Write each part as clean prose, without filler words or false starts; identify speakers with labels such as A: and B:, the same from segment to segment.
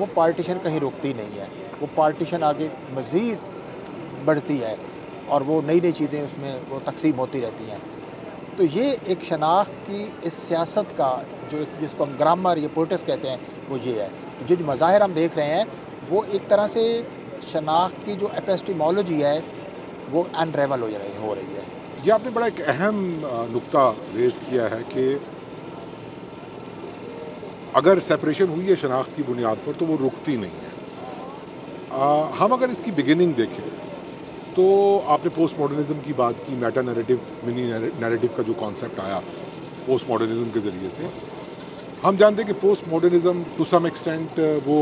A: وہ پارٹیشن کہیں رکتی نہیں ہے، وہ پارٹیشن آگے مزید بڑھتی ہے اور وہ نئی نئی چیزیں اس میں وہ تقسیم ہوتی رہتی ہیں۔ تو یہ ایک شناخت کی اس سیاست کا جو ایک جس کو ہم گرامر یا پوئٹکس کہتے ہیں وہ یہ ہے۔ جو مظاہر ہم دیکھ رہے ہیں وہ ایک طرح سے شناخت کی جو ایپسٹیمولوجی ہے وہ انریول ہو رہی ہے۔
B: یہ آپ نے بڑا ایک اہم نقطہ ریز کیا ہے کہ اگر سیپریشن ہوئی ہے شناخت کی بنیاد پر تو وہ رکتی نہیں ہے۔ ہم اگر اس کی بگننگ دیکھیں تو آپ نے پوسٹ ماڈرنزم کی بات کی، میٹا نیریٹو منی نیریٹو کا جو کانسیپٹ آیا پوسٹ ماڈرنزم کے ذریعے سے، ہم جانتے ہیں کہ post modernism to some extent وہ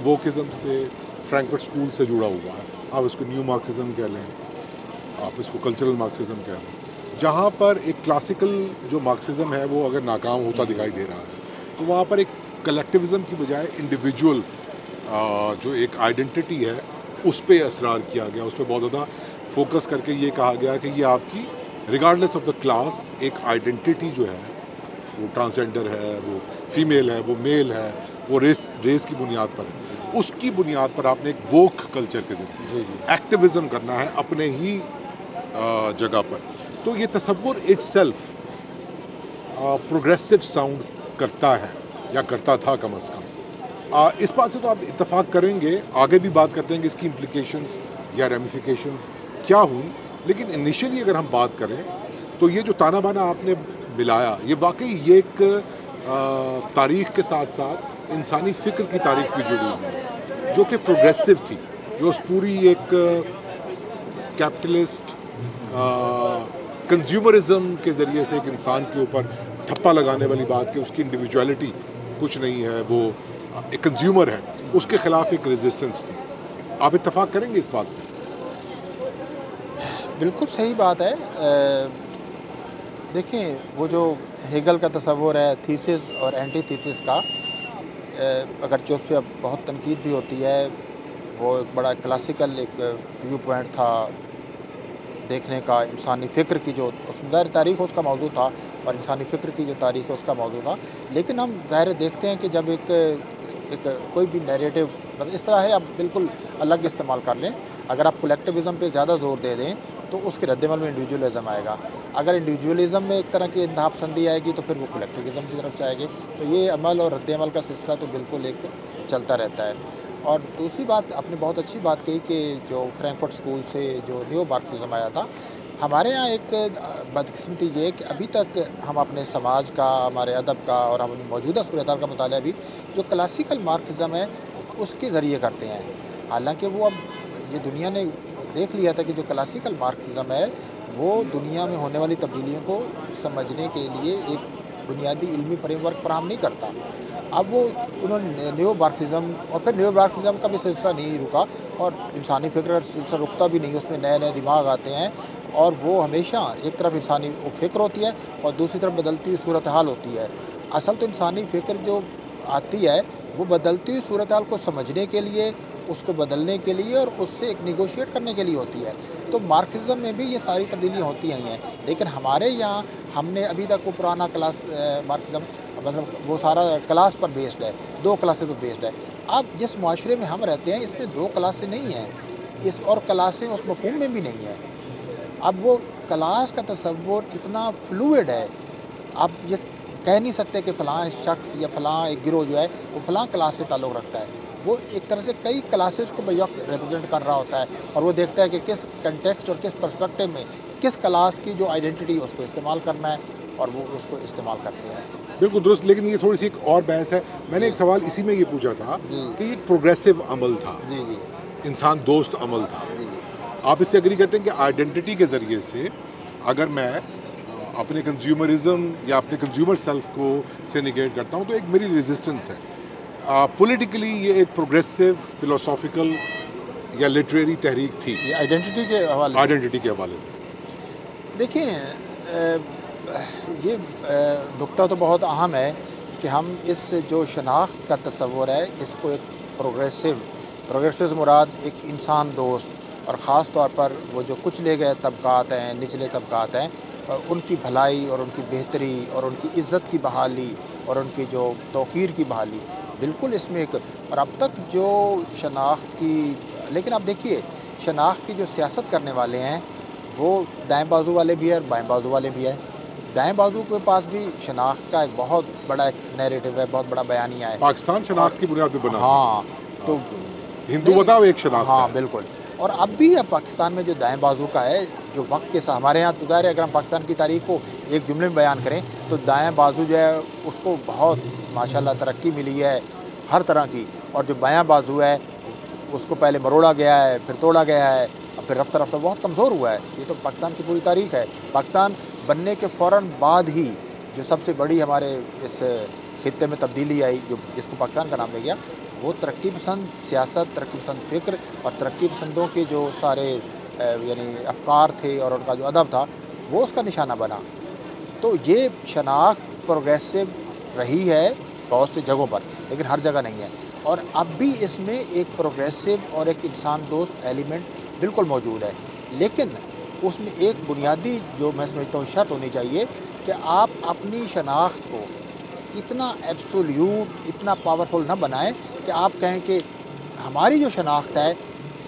B: ووکزم سے، فرینکفرٹ اسکول سے جڑا ہوا ہے۔ آپ اس کو نیو مارکسزم کہہ لیں، آپ اس کو کلچرل مارکسزم کہہ لیں، جہاں پر ایک کلاسیکل جو مارکسزم ہے وہ اگر ناکام ہوتا دکھائی دے رہا ہے تو وہاں پر ایک کلیکٹیوزم کی بجائے انڈیویجول جو ایک آئیڈینٹی ہے اس پہ اصرار کیا گیا، اس پہ بہت زیادہ فوکس کر کے یہ کہا گیا کہ یہ آپ کی ریگارڈلیس آف دا کلاس ایک آئیڈینٹی جو ہے وہ ٹرانسجینڈر ہے، وہ فیمیل ہے، وہ میل ہے، وہ ریس کی بنیاد پر ہے، اس کی بنیاد پر آپ نے ایک ووک کلچر کے ذریعے ایکٹیوزم کرنا ہے اپنے ہی جگہ پر۔ تو یہ تصور اٹ سیلف پروگریسو ساؤنڈ کرتا ہے یا کرتا تھا کم از کم۔ اس بات سے تو آپ اتفاق کریں گے، آگے بھی بات کرتے ہیں کہ اس کی امپلیکیشنز یا ریمیفیکیشنز کیا ہوئی، لیکن انیشلی اگر ہم بات کریں تو یہ جو تانا بانا آپ نے ملایا یہ واقعی یہ ایک تاریخ کے ساتھ ساتھ انسانی فکر کی تاریخ بھی جڑی ہوئی ہے جو کہ پروگریسو تھی، جو اس پوری ایک کیپٹلسٹ کنزیومرزم کے ذریعے سے ایک انسان کے اوپر ٹھپا لگانے والی بات کہ اس کی انڈیویجویلٹی کچھ نہیں ہے، وہ ایک کنزیومر ہے، اس کے خلاف ایک ریزسٹنس تھی۔ آپ اتفاق کریں گے اس بات سے؟
A: بالکل صحیح بات ہے۔ دیکھیں وہ جو ہیگل کا تصور ہے تھیسس اور اینٹی تھیسس کا، اگرچہ اس پہ اب بہت تنقید بھی ہوتی ہے، وہ ایک بڑا کلاسیکل ایک ویو پوائنٹ تھا دیکھنے کا انسانی فکر کی، جو اس ظاہر تاریخ اس کا موضوع تھا اور انسانی فکر کی جو تاریخ ہے اس کا موضوع تھا، لیکن ہم ظاہر دیکھتے ہیں کہ جب ایک کوئی بھی نیریٹو مطلب اس طرح ہے، آپ بالکل الگ استعمال کر لیں، اگر آپ کلیکٹیوزم پہ زیادہ زور دے دیں تو اس کے رد عمل میں انڈیویجولزم آئے گا، اگر انڈیویجولزم میں ایک طرح کی انتہا پسندی آئے گی تو پھر وہ کلیکٹیوزم کی طرف جائے گی، تو یہ عمل اور رد عمل کا سلسلہ تو بالکل ایک چلتا رہتا ہے۔ اور دوسری بات آپ نے بہت اچھی بات کہی کہ جو فرینکفرٹ اسکول سے جو نیو مارکسزم آیا تھا، ہمارے یہاں ایک بدقسمتی یہ کہ ابھی تک ہم اپنے سماج کا، ہمارے ادب کا اور ہم موجودہ صورتحال کا مطالعہ بھی جو کلاسیکل مارکسزم ہے اس کے ذریعے کرتے ہیں، حالانکہ وہ اب یہ دنیا نے دیکھ لیا تھا کہ جو کلاسیکل مارکسزم ہے وہ دنیا میں ہونے والی تبدیلیوں کو سمجھنے کے لیے ایک بنیادی علمی فریم ورک فراہم نہیں کرتا۔ اب وہ انہوں نے نیو مارکسزم اور پھر نیو مارکسزم کا بھی سلسلہ نہیں رکا اور انسانی فکر کا سلسلہ رکتا بھی نہیں، اس میں نئے نئے دماغ آتے ہیں اور وہ ہمیشہ ایک طرف انسانی فکر ہوتی ہے اور دوسری طرف بدلتی ہوئی صورتحال ہوتی ہے۔ اصل تو انسانی فکر جو آتی ہے وہ بدلتی ہوئی صورتحال کو سمجھنے کے لیے، اس کو بدلنے کے لیے اور اس سے ایک نیگوشیٹ کرنے کے لیے ہوتی ہے۔ تو مارکسزم میں بھی یہ ساری تبدیلیاں ہوتی آئی ہیں، لیکن ہمارے یہاں ہم نے ابھی تک وہ پرانا کلاس مارکسزم مطلب وہ سارا کلاس پر بیسڈ ہے، دو کلاسز پر بیسڈ ہے۔ اب جس معاشرے میں ہم رہتے ہیں اس میں دو کلاسیں نہیں ہیں، اس اور کلاسیں اس مفہوم میں بھی نہیں ہیں۔ اب وہ کلاس کا تصور اتنا فلوئڈ ہے، آپ یہ کہہ نہیں سکتے کہ فلاں شخص یا فلاں ایک گروہ جو ہے وہ فلاں کلاس سے تعلق رکھتا ہے، وہ ایک طرح سے کئی کلاسز کو بیک وقت ریپرزینٹ کر رہا ہوتا ہے اور وہ دیکھتا ہے کہ کس کنٹیکسٹ اور کس پرسپیکٹو میں کس کلاس کی جو آئیڈینٹی اس کو استعمال کرنا ہے اور وہ اس کو استعمال کرتے ہیں۔
B: بالکل درست، لیکن یہ تھوڑی سی ایک اور بحث ہے۔ میں نے ایک سوال اسی میں یہ پوچھا تھا کہ یہ پروگریسو عمل تھا، انسان دوست عمل تھا، آپ اس سے اگری کرتے ہیں کہ آئیڈینٹی کے ذریعے سے اگر میں اپنے کنزیومرزم یا اپنے کنزیومر سیلف کو سے نگیٹ کرتا ہوں تو ایک میری ریزسٹنس ہے، پولیٹیکلی یہ ایک پروگریسو فلوسافیکل یا لٹریری تحریک تھی
A: آئیڈینٹی کے حوالے سے؟
B: دیکھیں
A: یہ نقطہ تو بہت اہم ہے کہ ہم اس جو شناخت کا تصور ہے اس کو ایک پروگریسو مراد ایک انسان دوست اور خاص طور پر وہ جو کچھ لے گئے طبقات ہیں، نچلے طبقات ہیں، ان کی بھلائی اور ان کی بہتری اور ان کی عزت کی بحالی اور ان کی جو توقیر کی بحالی، بالکل اس میں ایک اور اب تک جو شناخت کی، لیکن اب دیکھیے شناخت کی جو سیاست کرنے والے ہیں وہ دائیں بازو والے بھی ہیں اور بائیں بازو والے بھی ہیں. دائیں بازو کے پاس بھی شناخت کا ایک بہت بڑا ایک نیریٹو ہے، بہت بڑا بیانیہ ہے.
B: پاکستان شناخت کی بنیاد پہ بنا ہے.
A: ہاں تو
B: ہندو بتاؤ ایک شناخت
A: ہاں
B: ہے.
A: بالکل. اور اب بھی پاکستان میں جو دائیں بازو کا ہے جو وقت کے ساتھ ہمارے یہاں تو ظاہر ہے اگر ہم پاکستان کی تاریخ کو ایک جملے میں بیان کریں تو دائیں بازو جو ہے اس کو بہت ماشاءاللہ ترقی ملی ہے ہر طرح کی، اور جو بایاں بازو ہے اس کو پہلے مروڑا گیا ہے، پھر توڑا گیا ہے، اور پھر رفتہ رفتہ بہت کمزور ہوا ہے. یہ تو پاکستان کی پوری تاریخ ہے. پاکستان بننے کے فوراً بعد ہی جو سب سے بڑی ہمارے اس خطے میں تبدیلی آئی جس کو پاکستان کا نام دیا گیا، وہ ترقی پسند سیاست، ترقی پسند فکر اور ترقی پسندوں کے جو سارے یعنی افکار تھے اور ان کا جو ادب تھا وہ اس کا نشانہ بنا. تو یہ شناخت پروگریسو رہی ہے بہت سی جگہوں پر، لیکن ہر جگہ نہیں ہے. اور اب بھی اس میں ایک پروگریسو اور ایک انسان دوست ایلیمنٹ بالکل موجود ہے، لیکن اس میں ایک بنیادی جو میں سمجھتا ہوں شرط ہونی چاہیے کہ آپ اپنی شناخت کو اتنا ایبسولیوٹ، اتنا پاورفل نہ بنائیں کہ آپ کہیں کہ ہماری جو شناخت ہے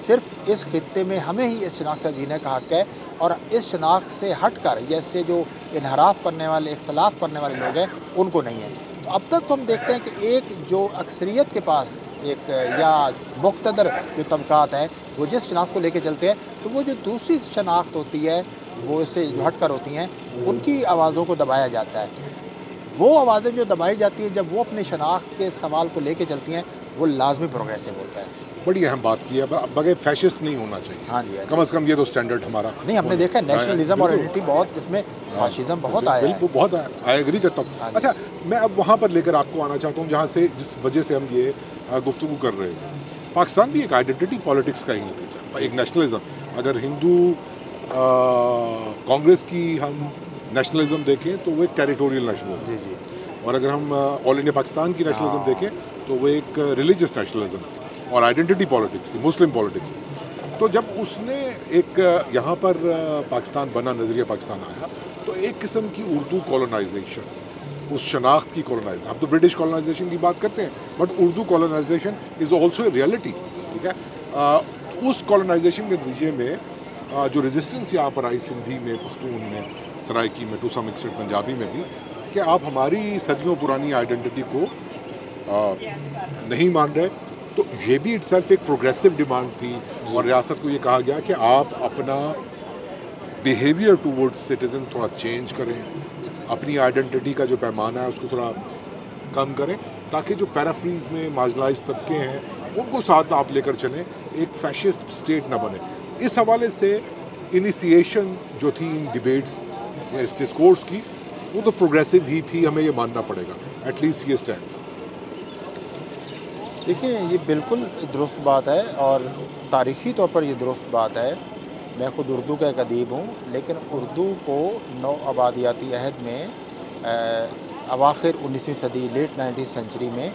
A: صرف اس خطے میں ہمیں ہی اس شناخت کا جینے کا حق ہے، اور اس شناخت سے ہٹ کر یا اس سے جو انحراف کرنے والے، اختلاف کرنے والے لوگ ہیں ان کو نہیں ہے. تو اب تک تو ہم دیکھتے ہیں کہ ایک جو اکثریت کے پاس ایک یا مقتدر جو طبقات ہیں وہ جس شناخت کو لے کے چلتے ہیں، تو وہ جو دوسری شناخت ہوتی ہے وہ اس سے جو ہٹ کر ہوتی ہیں ان کی آوازوں کو دبایا جاتا ہے. وہ آوازیں جو دبائی جاتی ہیں جب وہ اپنے شناخت کے سوال کو لے کے چلتی ہیں وہ لازمی پروگریسو ہوتا ہے.
B: بڑی اہم بات کی ہے، بغیر فیشسٹ نہیں ہونا چاہیے.
A: ہاں جی
B: کم از کم یہ تو سٹینڈرڈ ہمارا
A: نہیں، ہم نے دیکھا ہے نیشنلزم اور آئیڈینٹی بہت، اس میں فاشزم بہت آیا ہے.
B: بالکل بہت آیا، آئی ایگری کرتا ہوں. اچھا میں اب وہاں پر لے کر آپ کو آنا چاہتا ہوں جہاں سے جس وجہ سے ہم یہ گفتگو کر رہے ہیں. پاکستان بھی ایک آئیڈینٹی پالیٹکس کا ہی نتیجہ، ایک نیشنلزم. اگر ہندو کانگریس کی ہم نیشنلزم دیکھیں تو وہ ایک ٹیریٹوریل نیشنلزم.
A: جی جی.
B: اور اگر ہم آل انڈیا پاکستان کی نیشنلزم دیکھیں تو وہ ایک ریلیجس نیشنلزم اور آئیڈینٹی پالیٹکس، مسلم پالیٹکس. تو جب اس نے ایک یہاں پر پاکستان بنا، نظریہ پاکستان آیا، تو ایک قسم کی اردو کولونائزیشن، اس شناخت کی کولونائزیشن، ہم تو برٹش کولونائزیشن کی بات کرتے ہیں but Urdu colonization is also a reality. ٹھیک ہے. اس کولونائزیشن کے نتیجے میں جو ریزسٹنس یہاں پر آئی سندھی میں، پختون میں، سرائکی میں، ٹو سم ایکسٹینٹ پنجابی میں بھی، کہ آپ ہماری صدیوں پرانی آئیڈینٹی کو نہیں مان رہے، تو یہ بھی اٹ سیلف ایک پروگریسو ڈیمانڈ تھی. اور ریاست کو یہ کہا گیا کہ آپ اپنا بیہیویئر ٹورڈز سٹیزن تھوڑا چینج کریں، اپنی آئیڈینٹی کا جو پیمانہ ہے اس کو تھوڑا کم کریں، تاکہ جو پیرافریز میں مارجنلائز طبقے ہیں ان کو ساتھ آپ لے کر چلیں، ایک فیشسٹ اسٹیٹ نہ بنے. اس حوالے سے انیسیشن جو تھی ان ڈیبیٹس یا اس ڈسکورس کی، وہ تو پروگریسو ہی تھی، ہمیں یہ ماننا پڑے گا. ایٹ لیسٹ یہ اسٹینڈس.
A: دیکھیں یہ بالکل درست بات ہے اور تاریخی طور پر یہ درست بات ہے. میں خود اردو کا ایک ادیب ہوں، لیکن اردو کو نو آبادیاتی عہد میں اواخر 19ویں صدی، لیٹ 19 سینچری میں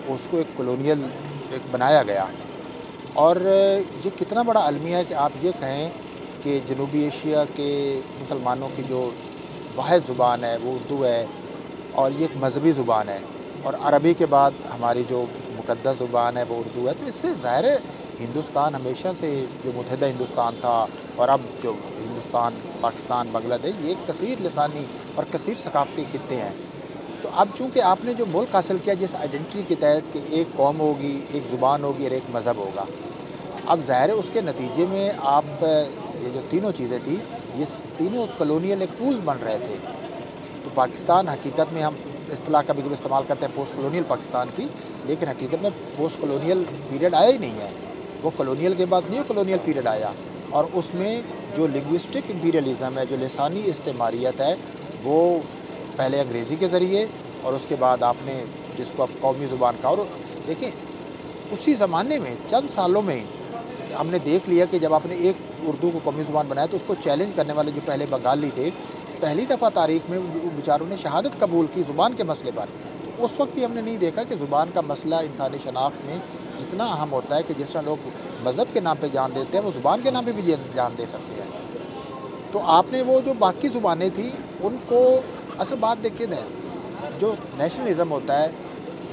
A: اس کو ایک کولونیل ایک بنایا گیا. اور یہ کتنا بڑا المیہ ہے کہ آپ یہ کہیں کہ جنوبی ایشیا کے مسلمانوں کی جو واحد زبان ہے وہ اردو ہے، اور یہ ایک مذہبی زبان ہے، اور عربی کے بعد ہماری جو مقدس زبان ہے وہ اردو ہے. تو اس سے ظاہر ہے ہندوستان ہمیشہ سے جو متحدہ ہندوستان تھا، اور اب جو ہندوستان، پاکستان، بنگلہ دیش، یہ ایک کثیر لسانی اور کثیر ثقافتی خطے ہیں. تو اب چونکہ آپ نے جو ملک حاصل کیا جس آئیڈینٹی کے تحت کہ ایک قوم ہوگی، ایک زبان ہوگی اور ایک مذہب ہوگا، اب ظاہر ہے اس کے نتیجے میں آپ یہ جو تینوں چیزیں تھیں یہ تینوں کلونیل ایک ٹولز بن رہے تھے. تو پاکستان حقیقت میں ہم اصطلاح کبھی کبھی استعمال کرتے ہیں پوسٹ کلونیل پاکستان کی، لیکن حقیقت میں پوسٹ کلونیل پیریڈ آیا ہی نہیں ہے. وہ کلونیل کے بعد نیو کلونیل پیریڈ آیا، اور اس میں جو لنگوسٹک امپیریلزم ہے، جو لسانی استعماریت ہے، وہ پہلے انگریزی کے ذریعے اور اس کے بعد آپ نے جس کو اب قومی زبان کا. اور دیکھیں اسی زمانے میں چند سالوں میں ہم نے دیکھ لیا کہ جب آپ نے ایک اردو کو قومی زبان بنایا تو اس کو چیلنج کرنے والے جو پہلے بنگالی تھے، پہلی دفعہ تاریخ میں ان بیچاروں نے شہادت قبول کی زبان کے مسئلے پر. تو اس وقت بھی ہم نے نہیں دیکھا کہ زبان کا مسئلہ انسانی شناخت میں اتنا اہم ہوتا ہے کہ جس طرح لوگ مذہب کے نام پہ جان دیتے ہیں وہ زبان کے نام پہ بھی جان دے سکتے ہیں. تو آپ نے وہ جو باقی زبانیں تھیں ان کو، اصل بات دیکھیے نا، جو نیشنلزم ہوتا ہے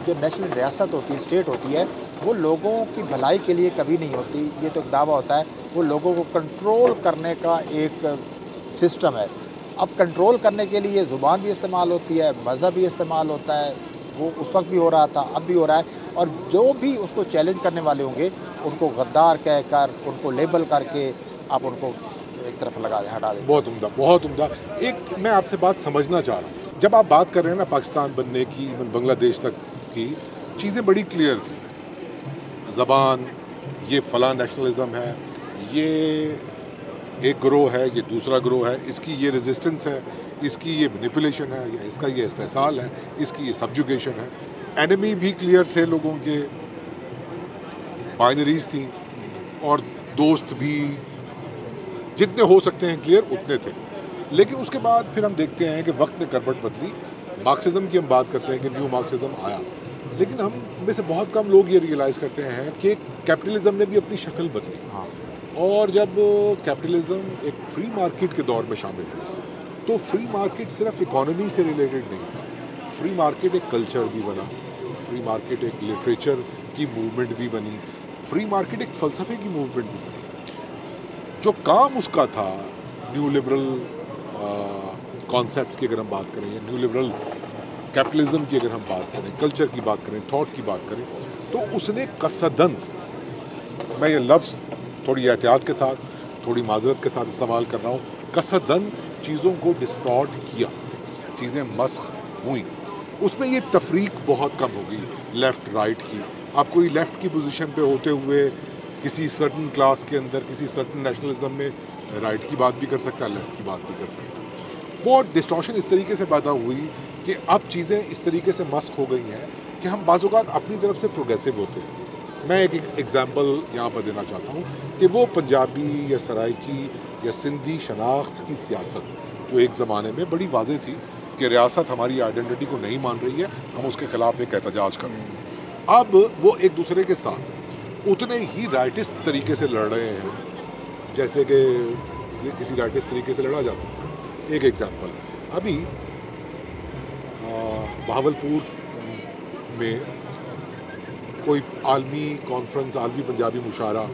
A: جو نیشنل ریاست ہوتی ہے، اسٹیٹ ہوتی ہے، وہ لوگوں کی بھلائی کے لیے کبھی نہیں ہوتی. یہ تو ایک دعویٰ ہوتا ہے، وہ لوگوں کو کنٹرول کرنے کا ایک سسٹم ہے. اب کنٹرول کرنے کے لیے زبان بھی استعمال ہوتی ہے، مذہب بھی استعمال ہوتا ہے. وہ اس وقت بھی ہو رہا تھا، اب بھی ہو رہا ہے. اور جو بھی اس کو چیلنج کرنے والے ہوں گے ان کو غدار کہہ کر، ان کو لیبل کر کے آپ ان کو ایک طرف لگا دیں، ہٹا دیں.
B: بہت عمدہ، بہت عمدہ. ایک میں آپ سے بات سمجھنا چاہ رہا ہوں. جب آپ بات کر رہے ہیں نا پاکستان بننے کی، بنگلہ دیش تک کی چیزیں بڑی کلیئر تھی. زبان، یہ فلاں نیشنلزم ہے، یہ ایک گروہ ہے، یہ دوسرا گروہ ہے، اس کی یہ ریزسٹنس ہے، اس کی یہ مینیپولیشن ہے، یا اس کا یہ استحصال ہے، اس کی یہ سبجوگیشن ہے. اینمی بھی کلیئر تھے لوگوں کے، بائنریز تھیں، اور دوست بھی جتنے ہو سکتے ہیں کلیئر اتنے تھے. لیکن اس کے بعد پھر ہم دیکھتے ہیں کہ وقت نے کربٹ بدلی. مارکسزم کی ہم بات کرتے ہیں کہ نیو مارکسزم آیا، لیکن ہم میں سے بہت کم لوگ یہ ریئلائز کرتے ہیں کہ کیپٹلزم نے بھی اپنی شکل بدلی. اور جب کیپٹلزم ایک فری مارکیٹ کے دور میں شامل ہوا تو فری مارکیٹ صرف اکانومی سے ریلیٹڈ نہیں تھا. فری مارکیٹ ایک کلچر بھی بنا، فری مارکیٹ ایک لٹریچر کی موومنٹ بھی بنی، فری مارکیٹ ایک فلسفے کی موومنٹ بھی بنی. جو کام اس کا تھا نیو لبرل کانسیپٹس کی اگر ہم بات کریں، یا نیو لبرل کیپٹلزم کی اگر ہم بات کریں، کلچر کی بات کریں، تھاٹ کی بات کریں، تو اس نے قصدن، میں یہ لفظ تھوڑی احتیاط کے ساتھ، تھوڑی معذرت کے ساتھ استعمال کر رہا ہوں، قصدن چیزوں کو ڈسٹارٹ کیا، چیزیں مسخ ہوئیں. اس میں یہ تفریق بہت کم ہو گئی لیفٹ رائٹ کی. آپ کوئی لیفٹ کی پوزیشن پہ ہوتے ہوئے کسی سرٹن کلاس کے اندر، کسی سرٹن نیشنلزم میں رائٹ کی بات بھی کر سکتا ہے، لیفٹ کی بات بھی کر سکتا ہے. بہت ڈسٹارشن اس طریقے سے پیدا ہوئی کہ اب چیزیں اس طریقے سے مسخ ہو گئی ہیں کہ ہم بعض اوقات اپنی طرف سے پروگریسو ہوتے ہیں. میں ایک ایگزامپل یہاں پر دینا چاہتا ہوں کہ وہ پنجابی یا سرائکی یا سندھی شناخت کی سیاست جو ایک زمانے میں بڑی واضح تھی کہ ریاست ہماری آئیڈینٹی کو نہیں مان رہی ہے، ہم اس کے خلاف ایک احتجاج کر رہے ہیں. اب وہ ایک دوسرے کے ساتھ اتنے ہی رائٹسٹ طریقے سے لڑ رہے ہیں جیسے کہ کسی رائٹسٹ طریقے سے لڑا جا سکتا ہے. ایک ایگزامپل، ابھی بہاولپور میں کوئی عالمی کانفرنس، عالمی پنجابی مشاعرہ،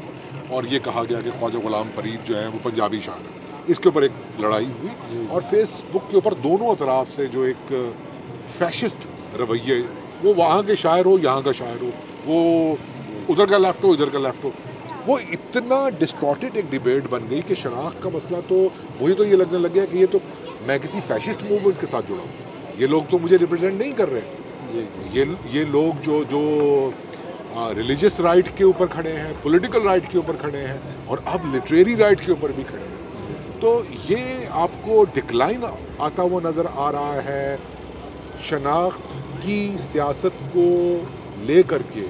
B: اور یہ کہا گیا کہ خواجہ غلام فرید جو ہیں وہ پنجابی شاعر ہیں. اس کے اوپر ایک لڑائی ہوئی، اور فیس بک کے اوپر دونوں اطراف سے جو ایک فیشسٹ رویے، وہ وہاں کے شاعر ہو، یہاں کا شاعر ہو، وہ ادھر کا لیفٹ ہو، ادھر کا لیفٹ ہو، وہ اتنا ڈسٹارٹیڈ ایک ڈیبیٹ بن گئی کہ شناخت کا مسئلہ تو مجھے تو یہ لگنے لگ گیا کہ یہ تو میں کسی فیشسٹ موومنٹ کے ساتھ جڑا ہوں، یہ لوگ تو مجھے ریپرزینٹ نہیں کر رہے. یہ لوگ جو ریلیجس رائٹ کے اوپر کھڑے ہیں، پولیٹیکل رائٹ کے اوپر کھڑے ہیں، اور اب لٹریری رائٹ کے اوپر بھی کھڑے ہیں. تو یہ آپ کو ڈکلائن آتا ہوا نظر آ رہا ہے. شناخت کی سیاست کو لے کر کے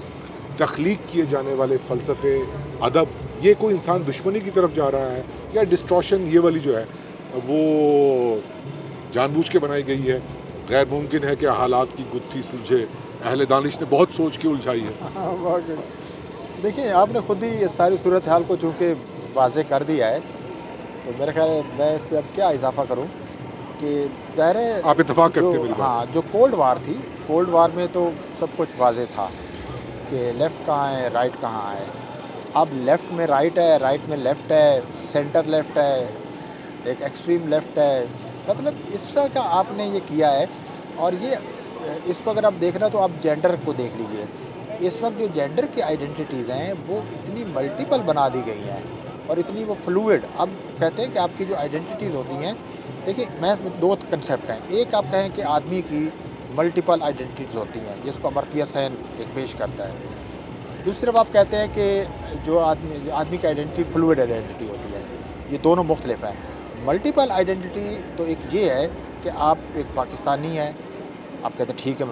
B: تخلیق کیے جانے والے فلسفے، ادب، یہ کوئی انسان دشمنی کی طرف جا رہا ہے، یا ڈسٹارشن یہ والی جو ہے وہ جان بوجھ کے بنائی گئی ہے. غیر ممکن ہے کہ حالات کی گتھی سلجھے، اہل دانش نے بہت سوچ کے الجھائی ہے.
A: دیکھیں، آپ نے خود ہی اس ساری صورتحال کو چونکہ واضح کر دیا ہے، تو میرے خیال ہے میں اس پہ اب کیا اضافہ کروں کہ ظاہر ہے
B: آپ اتفاق کرتے ہیں میری بات؟
A: ہاں، جو کولڈ وار تھی، کولڈ وار میں تو سب کچھ واضح تھا کہ لیفٹ کہاں ہے، رائٹ کہاں ہے. اب لیفٹ میں رائٹ ہے، رائٹ میں لیفٹ ہے، سینٹر لیفٹ ہے، ایک ایکسٹریم لیفٹ ہے. مطلب اس طرح کا آپ نے یہ کیا ہے. اور یہ اس کو اگر آپ دیکھنا تو آپ جینڈر کو دیکھ لیجئے. اس وقت جو جینڈر کی آئیڈینٹیز ہیں وہ اتنی ملٹیپل بنا دی گئی ہیں اور اتنی وہ فلوئڈ. اب کہتے ہیں کہ آپ کی جو آئیڈینٹیز ہوتی ہیں، دیکھیں میں دو کنسیپٹ ہیں. ایک آپ کہیں کہ آدمی کی ملٹیپل آئیڈینٹیز ہوتی ہیں جس کو امرتیہ سین ایک پیش کرتا ہے. دوسری طرف آپ کہتے ہیں کہ جو آدمی کی آئیڈینٹی فلوئڈ آئیڈینٹی ہوتی ہے. یہ دونوں مختلف ہیں. ملٹیپل آئیڈینٹی تو ایک یہ ہے کہ آپ ایک پاکستانی ہیں، آپ کہتے ہیں ٹھیک ہے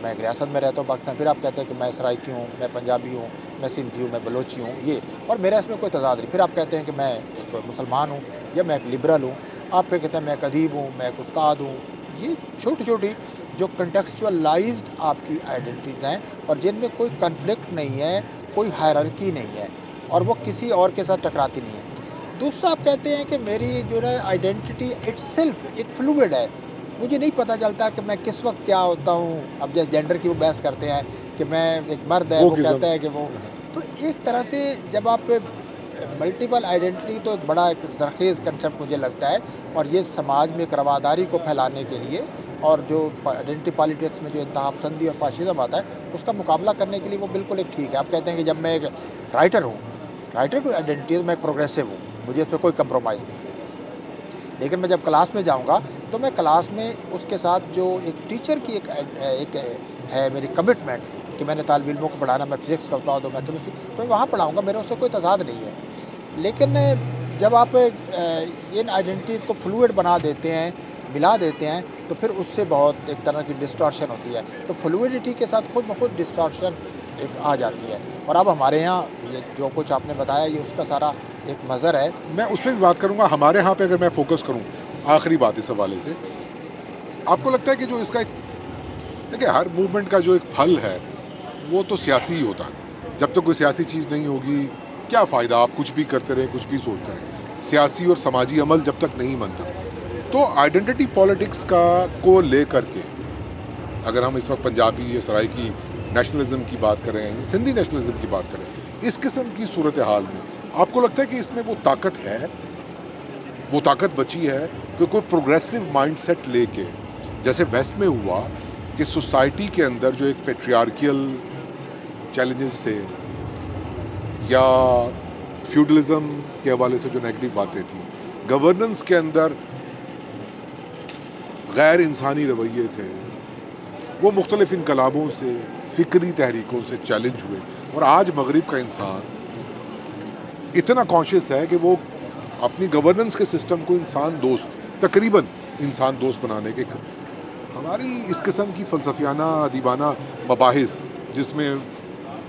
A: میں ایک ریاست میں رہتا ہوں پاکستان، پھر آپ کہتے ہیں کہ میں سرائکی ہوں، میں پنجابی ہوں، میں سندھی ہوں، میں بلوچی ہوں، یہ، اور میرا اس میں کوئی تضاد نہیں. پھر آپ کہتے ہیں کہ میں ایک مسلمان ہوں یا میں ایک لبرل ہوں. آپ پھر کہتے ہیں میں ایک ادیب ہوں، میں ایک استاد ہوں. یہ چھوٹی چھوٹی جو کنٹیکسچوئلائزڈ آپ کی آئیڈینٹیز ہیں اور جن میں کوئی کنفلکٹ نہیں ہے، کوئی ہائرارکی نہیں ہے، اور وہ کسی اور کے ساتھ ٹکراتی نہیں ہے. دوسرا آپ کہتے ہیں کہ میری جو ہے آئیڈینٹی اٹ سیلف ایک فلوئڈ ہے. مجھے نہیں پتہ چلتا کہ میں کس وقت کیا ہوتا ہوں. اب جیسے جینڈر کی وہ بحث کرتے ہیں کہ میں ایک مرد ہے, وہ کہتا ہے کہ وہ, تو ایک طرح سے جب آپ ملٹیپل آئیڈینٹی تو ایک بڑا ایک زرخیز کنسیپٹ مجھے لگتا ہے, اور یہ سماج میں ایک رواداری کو پھیلانے کے لیے, اور جو آئیڈینٹی پالیٹکس میں جو انتہا پسندی اور فاشزم آتا ہے اس کا مقابلہ کرنے کے لیے وہ بالکل ایک ٹھیک ہے. آپ کہتے ہیں کہ جب میں ایک رائٹر ہوں, رائٹر کی آئیڈینٹی ہے, میں ایک پروگریسو ہوں, مجھے اس پہ کوئی کمپرومائز نہیں ہے. لیکن میں جب کلاس میں جاؤں گا تو میں کلاس میں اس کے ساتھ جو ایک ٹیچر کی ایک ہے میری کمٹمنٹ کہ میں نے طالب علموں کو پڑھانا, میں فزکس کا استاد ہوں, میں کیمسٹری, تو میں وہاں پڑھاؤں گا, میرا اس سے کوئی تضاد نہیں ہے. لیکن جب آپ ان آئیڈینٹیز کو فلوئڈ بنا دیتے ہیں, ملا دیتے ہیں, تو پھر اس سے بہت ایک طرح کی ڈسٹارشن ہوتی ہے. تو فلوئڈٹی کے ساتھ خود بخود ڈسٹارشن ایک آ جاتی ہے. اور اب ہمارے یہاں یہ جو کچھ آپ نے بتایا یہ اس کا سارا ایک مظہر ہے.
B: میں اس پہ بھی بات کروں گا. ہمارے ہاں پہ اگر میں فوکس کروں, آخری بات اس حوالے سے, آپ کو لگتا ہے کہ جو اس کا ایک, دیکھیں ہر موومنٹ کا جو ایک پھل ہے وہ تو سیاسی ہی ہوتا ہے. جب تک کوئی سیاسی چیز نہیں ہوگی کیا فائدہ, آپ کچھ بھی کرتے رہیں, کچھ بھی سوچتے رہیں. سیاسی اور سماجی عمل جب تک نہیں بنتا, تو آئیڈینٹی پالیٹکس کو لے کر کے اگر ہم اس وقت پنجابی یا سرائکی نیشنلزم کی بات کریں, سندھی نیشنلزم کی بات کریں, اس قسم کی صورتحال میں آپ کو لگتا ہے کہ اس میں وہ طاقت ہے, وہ طاقت بچی ہے کہ کوئی پروگریسو مائنڈ سیٹ لے کے, جیسے ویسٹ میں ہوا کہ سوسائٹی کے اندر جو ایک پیٹریارکیل چیلنجز تھے یا فیوڈلزم کے حوالے سے جو نیگیٹو باتیں تھیں, گورننس کے اندر غیر انسانی رویے تھے, وہ مختلف انقلابوں سے, فکری تحریکوں سے چیلنج ہوئے. اور آج مغرب کا انسان اتنا کانشیس ہے کہ وہ اپنی گورننس کے سسٹم کو انسان دوست, تقریباً انسان دوست بنانے کے, ہماری اس قسم کی فلسفیانہ ادیبانہ مباحث جس میں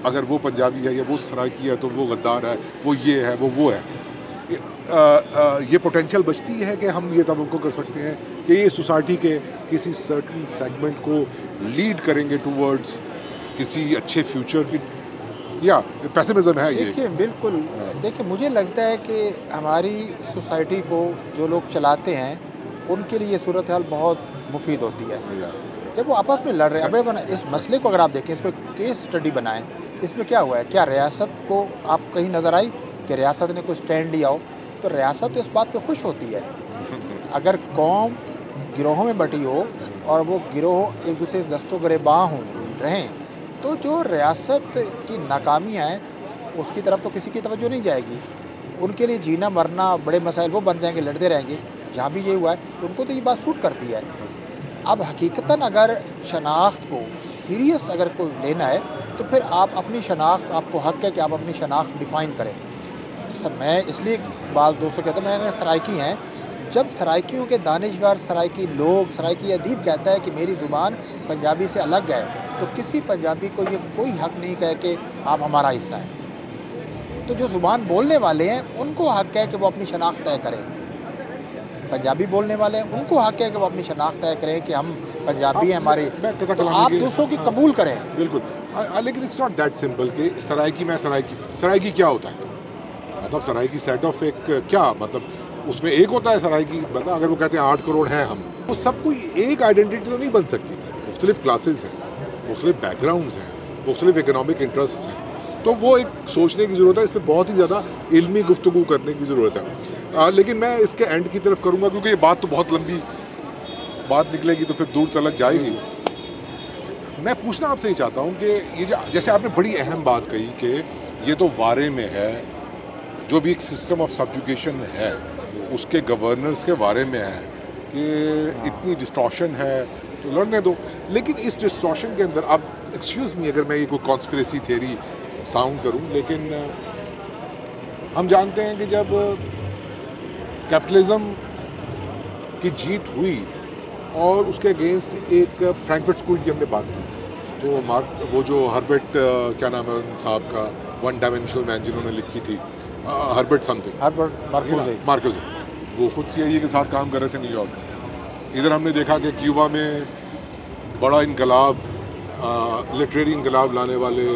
B: اگر وہ پنجابی ہے یا وہ سرائکی ہے تو وہ غدار ہے, وہ یہ ہے, وہ ہے, یہ پوٹینشیل بچتی ہے کہ ہم یہ توقع کر سکتے ہیں کہ یہ سوسائٹی کے کسی سرٹن سیگمنٹ کو لیڈ کریں گے ٹوورڈز کسی اچھے فیوچر کی, یا پیسمزم ہے یہ؟
A: دیکھیے بالکل, دیکھیے مجھے لگتا ہے کہ ہماری سوسائٹی کو جو لوگ چلاتے ہیں ان کے لیے یہ صورتحال بہت مفید ہوتی ہے. جب وہ آپس میں لڑ رہے ہیں, اب اس مسئلے کو اگر آپ دیکھیں, اس کو کیس اسٹڈی بنائیں, اس میں کیا ہوا ہے, کیا ریاست کو آپ کہیں نظر آئی کہ ریاست نے کوئی سٹینڈ لیا ہو؟ تو ریاست تو اس بات پہ خوش ہوتی ہے اگر قوم گروہوں میں بٹی ہو اور وہ گروہ ایک دوسرے سے دست و گریباں رہیں, تو جو ریاست کی ناکامیاں ہیں اس کی طرف تو کسی کی توجہ نہیں جائے گی. ان کے لیے جینا مرنا بڑے مسائل وہ بن جائیں گے, لڑتے رہیں گے. جہاں بھی یہ ہوا ہے تو ان کو تو یہ بات سوٹ کرتی ہے. اب حقیقتاً اگر شناخت کو سیریس اگر کوئی لینا ہے تو پھر آپ اپنی شناخت, آپ کو حق ہے کہ آپ اپنی شناخت ڈیفائن کریں. میں اس لیے بعض دوستوں کہتے ہیں, میں نے سرائکی ہیں, جب سرائکیوں کے دانشور, سرائکی لوگ, سرائکی ادیب کہتا ہے کہ میری زبان پنجابی سے الگ ہے, تو کسی پنجابی کو یہ کوئی حق نہیں کہے کہ آپ ہمارا حصہ ہیں. تو جو زبان بولنے والے ہیں ان کو حق ہے کہ وہ اپنی شناخت طے کریں. پنجابی بولنے والے ہیں ان کو حق ہے کہ وہ اپنی شناخت طے کریں کہ ہم پنجابی ہیں, ہمارے, تو آپ دوسروں کی قبول کریں.
B: بالکل, لیکن اٹس ناٹ دیٹ سمپل کہ سرائکی میں سرائکی کیا ہوتا ہے, مطلب سرائکی سیٹ آف ایک کیا, مطلب اس میں ایک ہوتا ہے سرائکی, مطلب اگر وہ کہتے ہیں 8 کروڑ ہیں ہم, وہ سب کوئی ایک آئیڈینٹی تو نہیں بن سکتی. مختلف کلاسز ہیں, مختلف بیک گراؤنڈز ہیں, مختلف اکنامک انٹرسٹ ہیں, تو وہ ایک سوچنے کی ضرورت ہے. اس پہ بہت ہی زیادہ علمی گفتگو کرنے کی ضرورت ہے. لیکن میں اس کے اینڈ کی طرف کروں گا کیونکہ یہ بات تو بہت لمبی بات نکلے گی تو پھر دور تلک جائے گی. میں پوچھنا آپ سے یہ چاہتا ہوں کہ یہ جیسے آپ نے بڑی اہم بات کہی کہ یہ تو وارے میں ہے, جو بھی ایک سسٹم آف سبجوگیشن ہے اس کے گورننس کے بارے میں ہے کہ اتنی ڈسٹارشن ہے تو لڑنے دو. لیکن اس ڈسٹارشن کے اندر, اب ایکسکیوز می اگر میں یہ کوئی کانسپریسی تھیوری ساؤنڈ کروں, لیکن ہم جانتے ہیں کہ جب کیپٹلزم کی جیت ہوئی اور اس کے اگینسٹ ایک فرینکفرٹ اسکول کی ہم نے بات کی, تو وہ جو ہربرٹ کیا نام ہے صاحب کا, ون ڈائمینشنل مین جنہوں نے لکھی تھی, ہربرٹ سم تھنگ, ہربرٹ مارکوزے, وہ خود CIA کے ساتھ کام کر رہے تھے نیو یارک. ادھر ہم نے دیکھا کہ کیوبا میں بڑا انقلاب, لٹریری انقلاب لانے والے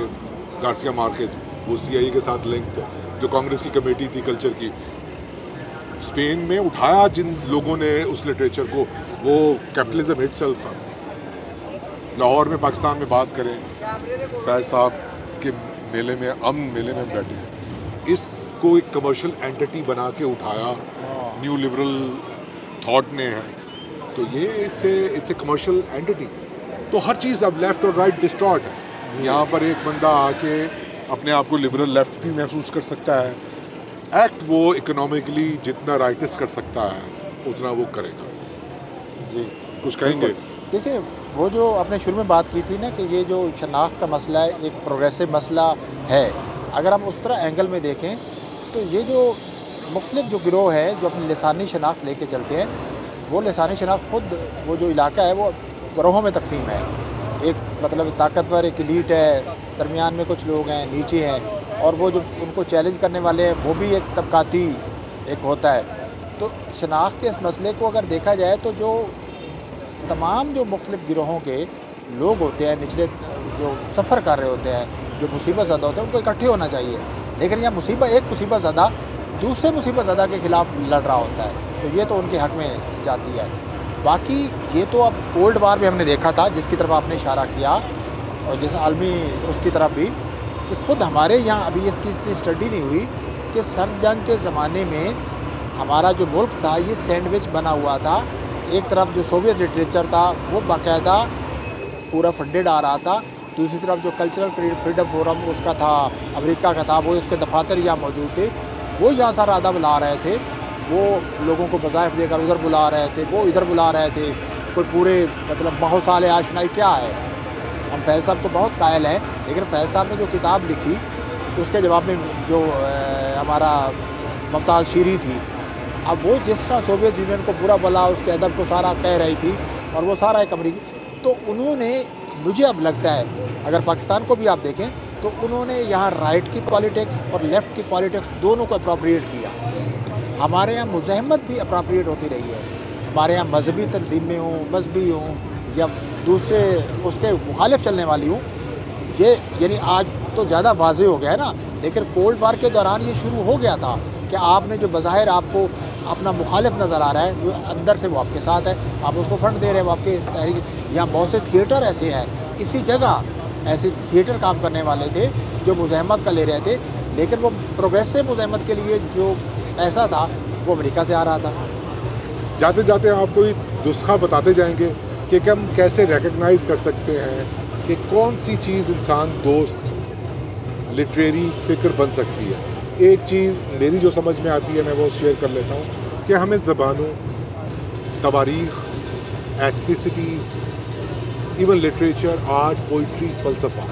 B: گارسیا مارکیز, وہ CIA کے ساتھ لنک تھے. جو کانگریس کی کمیٹی تھی کلچر کی, اسپین میں اٹھایا جن لوگوں نے اس لٹریچر کو، وہ کیپٹلزم اٹ سیلف تھا. لاہور میں پاکستان میں بات کریں، فیض صاحب کے میلے میں، امن میلے میں بیٹھے ہیں، اس کو ایک کمرشل اینٹی بنا کے اٹھایا نیو لبرل تھاٹ نے ہے. تو یہ اٹس اے کمرشل اینٹی. تو ہر چیز اب لیفٹ اور رائٹ ڈسٹارٹ ہے. یہاں پر ایک بندہ آ کے اپنے آپ کو لبرل لیفٹ بھی محسوس کر سکتا ہے، ایکٹ وہ اکنامکلی جتنا رائٹسٹ کر سکتا ہے اتنا وہ کرے گا.
A: جی
B: کچھ کہیں گے؟
A: دیکھیں، وہ جو آپ نے شروع میں بات کی تھی نا کہ یہ جو شناخت کا مسئلہ ہے ایک پروگریسو مسئلہ ہے، اگر ہم اس طرح اینگل میں دیکھیں تو یہ جو مختلف جو گروہ ہے جو اپنی لسانی شناخت لے کے چلتے ہیں، وہ لسانی شناخت خود وہ جو علاقہ ہے وہ گروہوں میں تقسیم ہے. ایک مطلب طاقتور ایک ایلیٹ ہے، درمیان میں کچھ لوگ ہیں، نیچے ہیں، اور وہ جو ان کو چیلنج کرنے والے ہیں وہ بھی ایک طبقاتی ایک ہوتا ہے. تو شناخت کے اس مسئلے کو اگر دیکھا جائے تو جو تمام جو مختلف گروہوں کے لوگ ہوتے ہیں، نچلے جو سفر کر رہے ہوتے ہیں، جو مصیبت زدہ ہوتے ہیں، ان کو اکٹھے ہونا چاہیے. لیکن یہ ایک مصیبت زدہ دوسرے مصیبت زدہ کے خلاف لڑ رہا ہوتا ہے، تو یہ تو ان کے حق میں جاتی ہے. باقی یہ تو اب کولڈ وار بھی ہم نے دیکھا تھا جس کی طرف آپ نے اشارہ کیا، اور جس عالمی اس کی طرف بھی، کہ خود ہمارے یہاں ابھی اس کی اسٹڈی نہیں ہوئی کہ سرد جنگ کے زمانے میں ہمارا جو ملک تھا یہ سینڈوچ بنا ہوا تھا. ایک طرف جو سوویت لٹریچر تھا وہ باقاعدہ پورا فنڈڈ آ رہا تھا، دوسری طرف جو کلچرل فریڈم فورم اس کا تھا، امریکہ کا تھا، وہ اس کے دفاتر یہاں موجود تھے، وہ یہاں سارا ادب بلا رہے تھے، وہ لوگوں کو وظائف دے کر ادھر بلا رہے تھے، وہ ادھر بلا رہے تھے. کوئی پورے مطلب بہت سال آشنائی کیا ہے. ہم فیض صاحب کو بہت قائل ہیں، لیکن فیض صاحب نے جو کتاب لکھی اس کے جواب میں جو ہمارا ممتاز شیری تھی، اب وہ جس طرح سوویت یونین کو برا بلا اس کے ادب کو سارا کہہ رہی تھی، اور وہ سارا ایک امریکی، تو انہوں نے، مجھے اب لگتا ہے اگر پاکستان کو بھی آپ دیکھیں تو انہوں نے یہاں رائٹ کی پالیٹکس اور لیفٹ کی پالیٹکس دونوں کو اپروپریٹ کیا. ہمارے یہاں مزاحمت بھی اپروپریٹ ہوتی رہی ہے. ہمارے یہاں مذہبی تنظیمیں ہوں، مذہبی ہوں، یا دوسرے اس کے مخالف چلنے والی ہوں، یہ یعنی آج تو زیادہ واضح ہو گیا ہے نا، لیکن کولڈ وار کے دوران یہ شروع ہو گیا تھا کہ آپ نے جو بظاہر آپ کو اپنا مخالف نظر آ رہا ہے، وہ اندر سے وہ آپ کے ساتھ ہے، آپ اس کو فنڈ دے رہے ہیں، وہ آپ کے تحریک. یہاں بہت سے تھیٹر ایسے ہیں، اسی جگہ ایسے تھیٹر کام کرنے والے تھے جو مزاحمت کا لے رہے تھے، لیکن وہ پروگریسو مزاحمت کے لیے جو پیسہ تھا وہ امریکہ سے آ رہا تھا.
B: جاتے جاتے آپ کوئی نسخہ بتاتے جائیں گے کہ ہم کیسے ریکگنائز کر سکتے ہیں کہ کون سی چیز انسان دوست لٹریری فکر بن سکتی ہے. ایک چیز میری جو سمجھ میں آتی ہے میں وہ شیئر کر لیتا ہوں کہ ہمیں زبانوں، تواریخ، ethnicities, even literature, art, poetry, فلسفہ،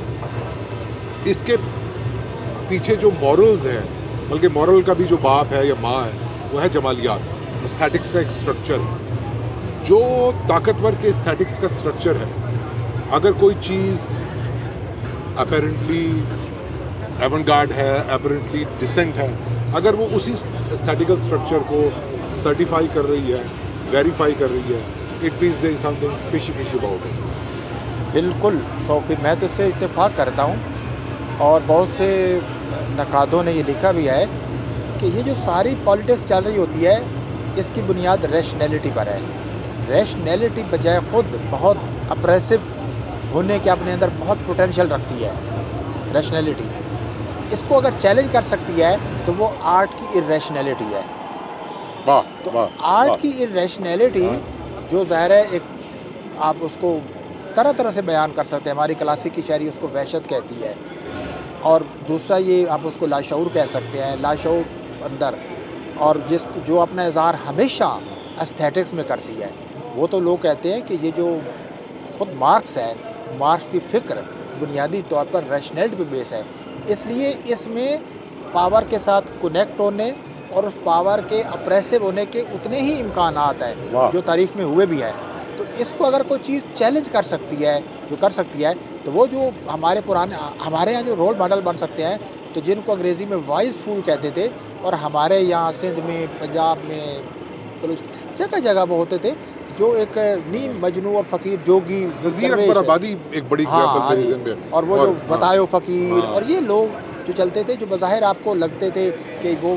B: اس کے پیچھے جو مورلز ہیں، بلکہ مورل کا بھی جو باپ ہے یا ماں ہے وہ ہے جمالیات. استھیٹکس کا ایک اسٹرکچر ہے جو طاقتور کے استھیٹکس کا اسٹرکچر ہے. اگر کوئی چیز اپیرنٹلی ایون گارڈ ہے، اپیرنٹلی ڈسنٹ ہے، اگر وہ اسی استھیٹیکل اسٹرکچر کو سرٹیفائی کر رہی ہے، ویریفائی کر رہی ہے، it means there is something fishy about it.
A: بالکل 100% میں تو اس سے اتفاق کرتا ہوں، اور بہت سے نقادوں نے یہ لکھا بھی ہے کہ یہ جو ساری پالیٹکس چل رہی ہوتی ہے اس کی بنیاد ریشنیلٹی پر ہے. ریشنیلٹی بجائے خود بہت اپریسو ہونے کے اپنے اندر بہت پوٹینشیل رکھتی ہے. ریشنیلٹی اس کو اگر چیلنج کر سکتی ہے تو وہ آرٹ کی ارریشنیلٹی ہے. تو آرٹ کی ارریشنیلٹی جو ظاہر ہے ایک آپ اس کو طرح طرح سے بیان کر سکتے ہیں. ہماری کلاسک کی شاعری اس کو وحشت کہتی ہے، اور دوسرا یہ آپ اس کو لاشعور کہہ سکتے ہیں، لاشعور اندر، اور جو اپنا اظہار ہمیشہ استھیٹکس میں کرتی ہے. وہ تو لوگ کہتے ہیں کہ یہ جو خود مارکس ہے، مارکس کی فکر بنیادی طور پر ریشنلٹی پہ بیس ہے، اس لیے اس میں پاور کے ساتھ کنیکٹ ہونے اور اس پاور کے اپریسو ہونے کے اتنے ہی امکانات ہیں جو تاریخ میں ہوئے بھی ہیں. تو اس کو اگر کوئی چیز چیلنج کر سکتی ہے، جو کر سکتی ہے، تو وہ جو ہمارے یہاں جو رول ماڈل بن سکتے ہیں، تو جن کو انگریزی میں وائز فول کہتے تھے، اور ہمارے یہاں سندھ میں، پنجاب میں، جگہ جگہ وہ ہوتے تھے جو ایک نیم مجنو اور فقیر جوگی،
B: نذیر اکبر آبادی ایک بڑی ایگزامپل میری ذہن میں،
A: اور وہ جو بتایو فقیر، اور یہ لوگ جو چلتے تھے جو بظاہر آپ کو لگتے تھے کہ وہ